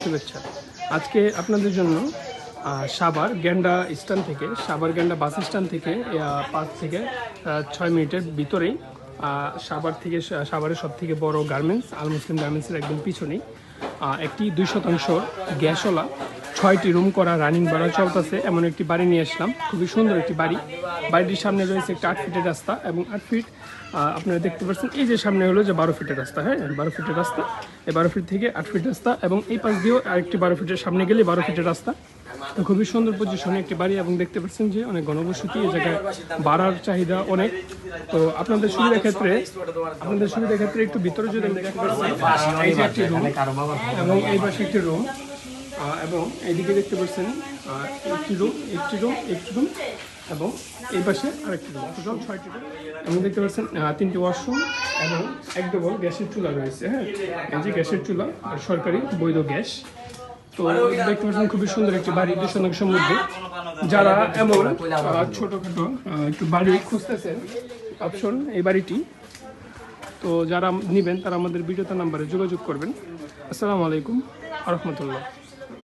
শুভেচ্ছা। আজকে আপনাদের জন্য সাভার গ্যান্ডা স্ট্যান্ড থেকে সাভার গ্যান্ডা বাস স্ট্যান্ড থেকে 5 থেকে 6 মিনিটের ভিতরেই সাভার থেকে সাভারের সব থেকে বড় গার্মেন্টস আল মুসলিম গার্মেন্টসের একদম পিছনেই একটি 2% গ্যাসওয়ালা 6টি রুম করা রানিং বাড়া চলতেছে এমন একটি বাড়ি নিয়ে আসলাম। খুবই সুন্দর একটি বাড়ি। বাড়িটির সামনে রয়েছে একটা 8 ফিটের রাস্তা এবং 8 ফিট আপনারা দেখতে পাচ্ছেন এই যে সামনে হলো যে 12 ফিটের রাস্তা। হ্যাঁ, 12 ফিটের রাস্তা। এই 12 ফিট থেকে 8 ফিট রাস্তা এবং এই পাশ দিয়েও আরেকটি 12 ফিটের সামনে গেলে 12 ফিটের রাস্তা। তো খুবই সুন্দর পজিশনে একটি বাড়ি এবং দেখতে পাচ্ছেন যে অনেক ঘনবসতি এই জায়গায় বাড়ার চাহিদা অনেক। তো আপনাদের সুবিধার ক্ষেত্রে একটু ভিতরে যদি আমি দেখতে পাচ্ছি এই যে একটি রুম এবং এই পাশে একটি রুম এবং এইদিকে দেখতে পাচ্ছেন একটি রুম এবং এই পাশে আরেকটি রুম, টোটাল 6টি রুম এবং দেখতে পাচ্ছেন 3টি ওয়াশরুম এবং এক ডবল গ্যাসের চুলা রয়েছে। হ্যাঁ, এই যে গ্যাসের চুলা সরকারি বৈধ গ্যাস। তো দেখতে পাচ্ছেন খুবই সুন্দর একটি বাড়ি 2 শতাংশের মধ্যে। যারা এমন ছোটোখাটো একটু বাড়ি খুঁজতেছেন অপশন এই বাড়িটি, তো যারা নেবেন তারা আমাদের ভিডিওতে নাম্বারে যোগাযোগ করবেন। আসসালামু আলাইকুম ওয়া রাহমাতুল্লাহ।